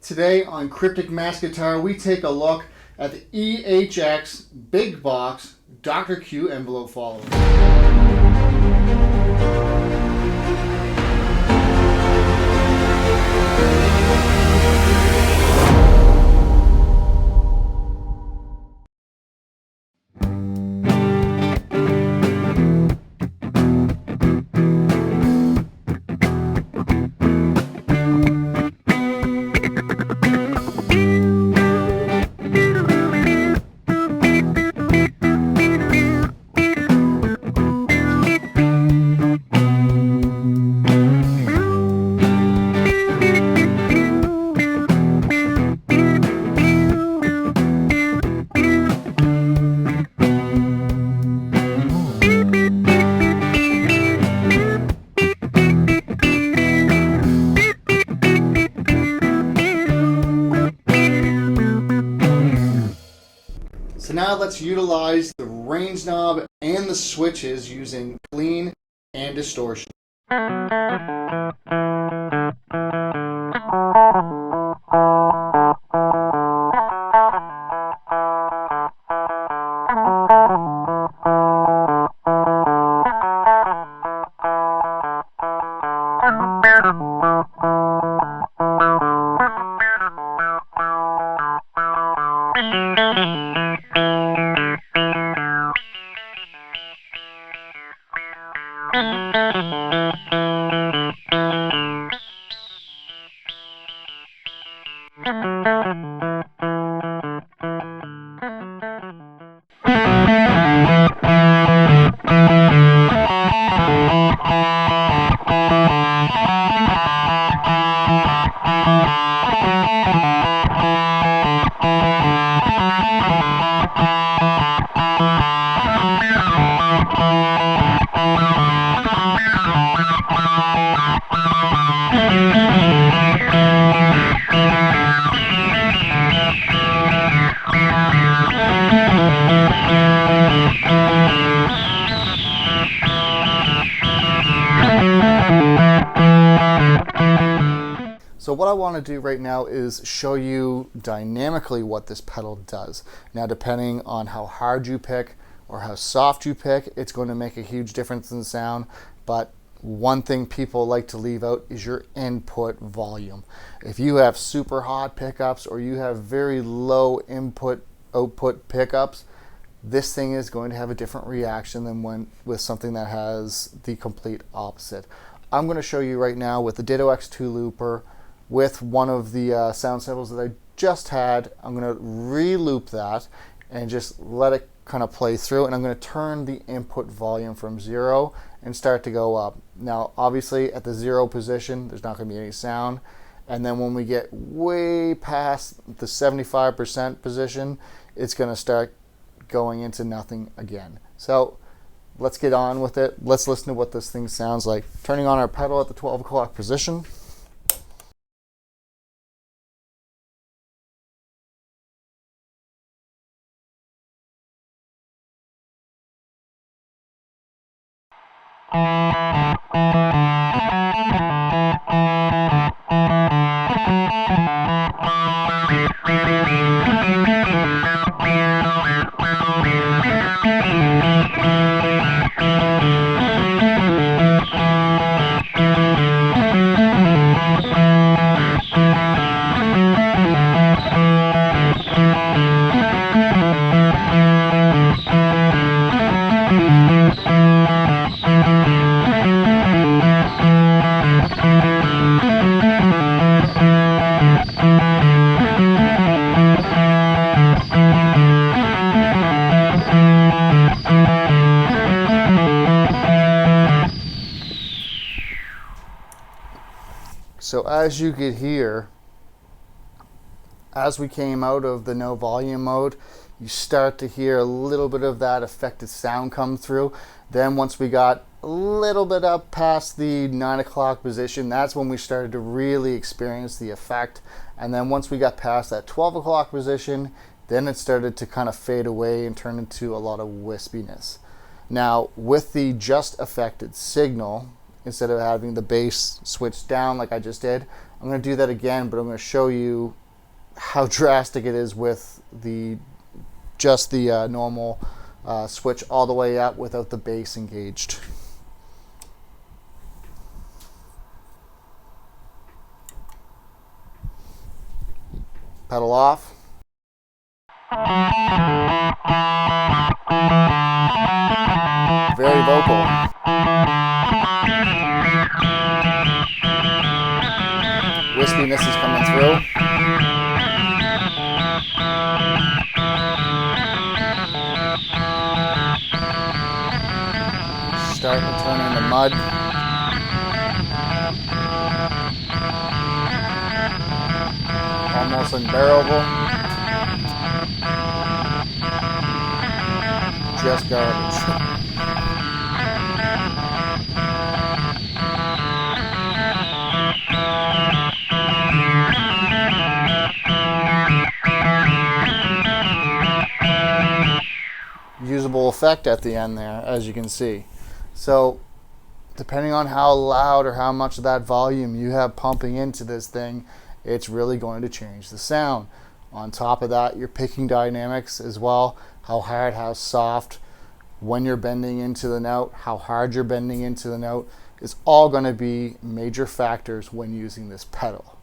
Today on Cryptic Mass Guitar, we take a look at the EHX Big Box Dr. Q envelope follower. So now let's utilize the range knob and the switches using clean and distortion. So what I want to do right now is show you dynamically what this pedal does. Now, depending on how hard you pick or how soft you pick, it's going to make a huge difference in sound. But one thing people like to leave out is your input volume. If you have super hot pickups or you have very low input-output pickups, this thing is going to have a different reaction than when with something that has the complete opposite. I'm going to show you right now with the Ditto X2 looper with one of the sound samples that I just had. I'm going to re-loop that and just let it kind of play through, and I'm going to turn the input volume from 0 and start to go up. Now obviously at the 0 position there's not going to be any sound, and then when we get way past the 75% position, it's going to start going into nothing again. So let's get on with it. Let's listen to what this thing sounds like. Turning on our pedal at the 12 o'clock position. So as you could hear, as we came out of the no volume mode, you start to hear a little bit of that affected sound come through. Then once we got a little bit up past the 9 o'clock position, that's when we started to really experience the effect. And then once we got past that 12 o'clock position, then it started to kind of fade away and turn into a lot of wispiness. Now with the just affected signal, instead of having the bass switch down like I just did, I'm going to do that again, but I'm going to show you how drastic it is with just the normal switch all the way up without the bass engaged. Pedal off. Very vocal. Wispiness is coming through. Starting to turn into mud. Almost unbearable. Just garbage. Usable effect at the end there, as you can see. So depending on how loud or how much of that volume you have pumping into this thing, it's really going to change the sound. On top of that, your picking dynamics as well, how hard, how soft, when you're bending into the note, how hard you're bending into the note, is all going to be major factors when using this pedal.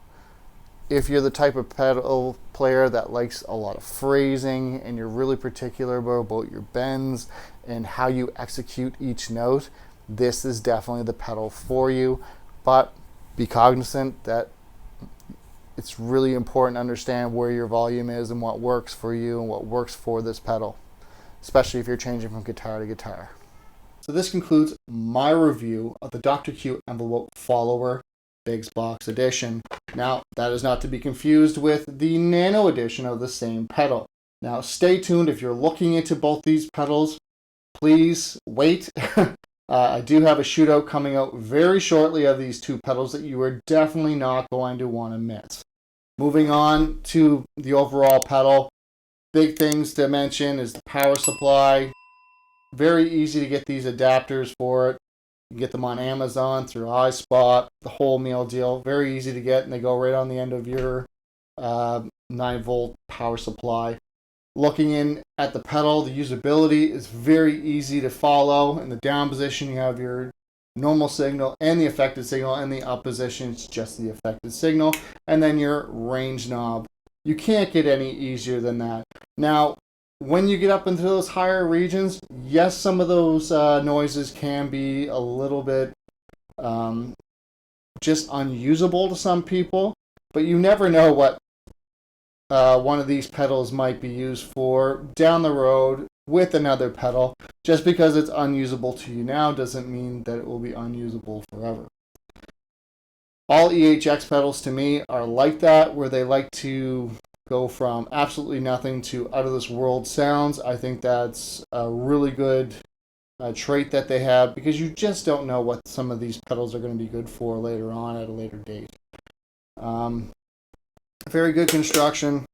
If you're the type of pedal player that likes a lot of phrasing and you're really particular about your bends and how you execute each note, this is definitely the pedal for you. But be cognizant that it's really important to understand where your volume is and what works for you and what works for this pedal, especially if you're changing from guitar to guitar. So this concludes my review of the Dr. Q Envelope Follower Biggs Box Edition. Now, that is not to be confused with the Nano Edition of the same pedal. Now, stay tuned if you're looking into both these pedals. Please wait. I do have a shootout coming out very shortly of these two pedals that you are definitely not going to want to miss. Moving on to the overall pedal, big things to mention is the power supply. Very easy to get these adapters for it. You can get them on Amazon through iSpot, the whole meal deal. Very easy to get, and they go right on the end of your 9-volt power supply. Looking in at the pedal, the usability is very easy to follow. In the down position, you have your normal signal and the affected signal, and the up position is just the affected signal, and then your range knob. You can't get any easier than that. Now, when you get up into those higher regions, yes, some of those noises can be a little bit just unusable to some people, but you never know what one of these pedals might be used for down the road with another pedal. Just because it's unusable to you now doesn't mean that it will be unusable forever. All EHX pedals to me are like that, where they like to go from absolutely nothing to out of this world sounds. I think that's a really good trait that they have, because you just don't know what some of these pedals are going to be good for later on at a later date. Very good construction.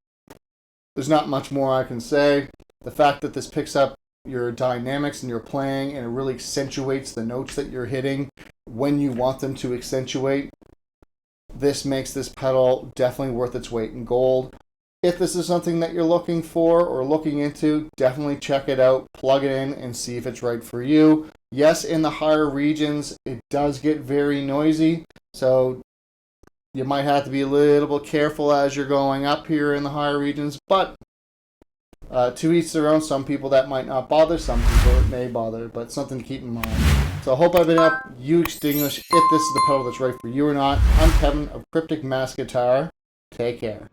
There's not much more I can say. The fact that this picks up your dynamics and your playing, and it really accentuates the notes that you're hitting when you want them to accentuate, this makes this pedal definitely worth its weight in gold. If this is something that you're looking for or looking into, definitely check it out, plug it in, and see if it's right for you. Yes, in the higher regions, it does get very noisy, so you might have to be a little bit careful as you're going up here in the higher regions, but to each their own. Some people that might not bother, some people it may bother, but something to keep in mind. So I hope I've been able to distinguish if this is the pedal that's right for you or not. I'm Kevin of Cryptic Mass Guitar. Take care.